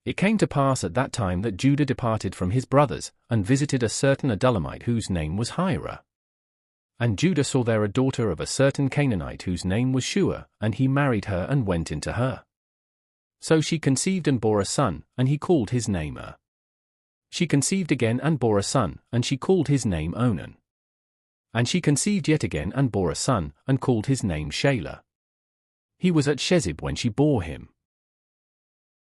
It came to pass at that time that Judah departed from his brothers, and visited a certain Adullamite whose name was Hira. And Judah saw there a daughter of a certain Canaanite whose name was Shua, and he married her and went into her. So she conceived and bore a son, and he called his name Er. She conceived again and bore a son, and she called his name Onan. And she conceived yet again and bore a son, and called his name Shelah. He was at Shezib when she bore him.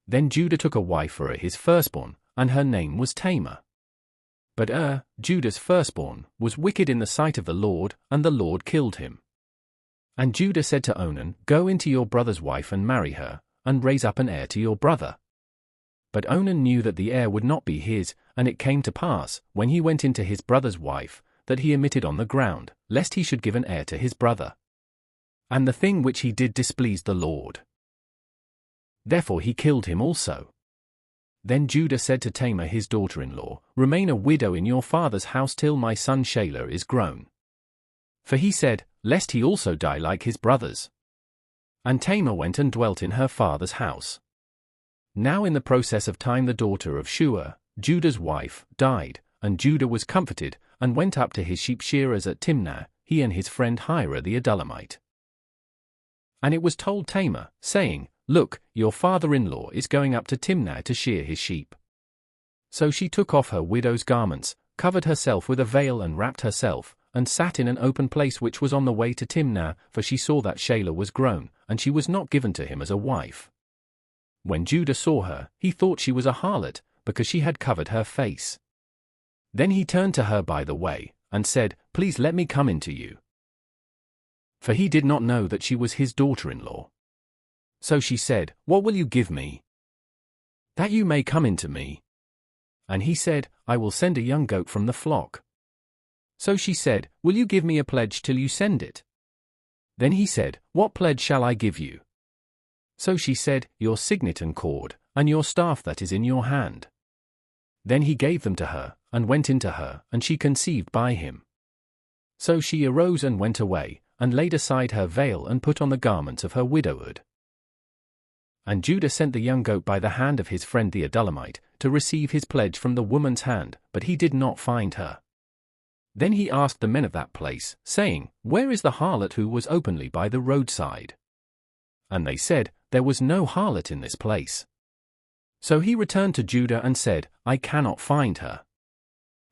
Then Judah took a wife for his firstborn, and her name was Tamar. But Judah's firstborn, was wicked in the sight of the Lord, and the Lord killed him. And Judah said to Onan, Go into your brother's wife and marry her, and raise up an heir to your brother. But Onan knew that the heir would not be his, and it came to pass, when he went into his brother's wife, that he emitted on the ground, lest he should give an heir to his brother. And the thing which he did displeased the Lord. Therefore he killed him also. Then Judah said to Tamar his daughter-in-law, Remain a widow in your father's house till my son Shelah is grown. For he said, Lest he also die like his brothers. And Tamar went and dwelt in her father's house. Now in the process of time the daughter of Shua, Judah's wife, died, and Judah was comforted, and went up to his sheep shearers at Timnah, he and his friend Hira the Adullamite. And it was told Tamar, saying, Look, your father-in-law is going up to Timnah to shear his sheep. So she took off her widow's garments, covered herself with a veil and wrapped herself, and sat in an open place which was on the way to Timnah, for she saw that Shelah was grown, and she was not given to him as a wife. When Judah saw her, he thought she was a harlot, because she had covered her face. Then he turned to her by the way, and said, Please let me come in to you. For he did not know that she was his daughter-in-law. So she said, What will you give me? That you may come in to me. And he said, I will send a young goat from the flock. So she said, Will you give me a pledge till you send it? Then he said, What pledge shall I give you? So she said, Your signet and cord, and your staff that is in your hand. Then he gave them to her, and went into her, and she conceived by him. So she arose and went away, and laid aside her veil and put on the garments of her widowhood. And Judah sent the young goat by the hand of his friend the Adullamite, to receive his pledge from the woman's hand, but he did not find her. Then he asked the men of that place, saying, Where is the harlot who was openly by the roadside? And they said, There was no harlot in this place. So he returned to Judah and said, I cannot find her.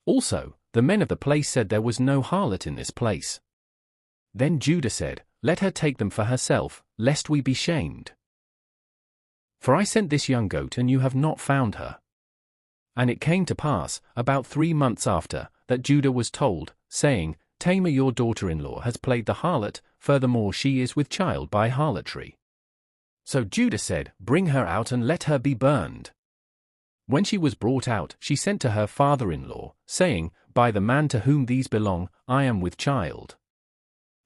Also, the men of the place said there was no harlot in this place. Then Judah said, Let her take them for herself, lest we be shamed. For I sent this young goat and you have not found her. And it came to pass, about 3 months after, that Judah was told, saying, Tamar your daughter-in-law has played the harlot, furthermore she is with child by harlotry. So Judah said, Bring her out and let her be burned. When she was brought out, she sent to her father-in-law, saying, By the man to whom these belong, I am with child.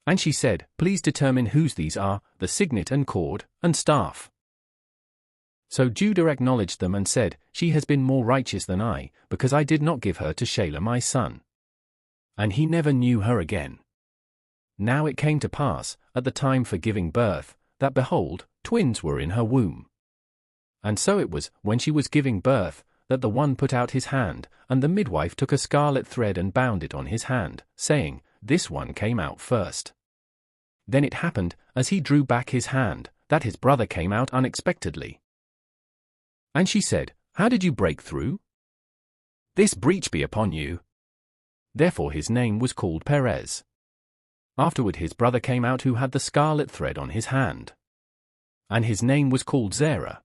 And she said, Please determine whose these are, the signet and cord, and staff. So Judah acknowledged them and said, She has been more righteous than I, because I did not give her to Shelah my son. And he never knew her again. Now it came to pass, at the time for giving birth, that behold, twins were in her womb. And so it was, when she was giving birth, that the one put out his hand, and the midwife took a scarlet thread and bound it on his hand, saying, This one came out first. Then it happened, as he drew back his hand, that his brother came out unexpectedly. And she said, How did you break through? This breach be upon you. Therefore his name was called Perez. Afterward his brother came out who had the scarlet thread on his hand. And his name was called Zerah.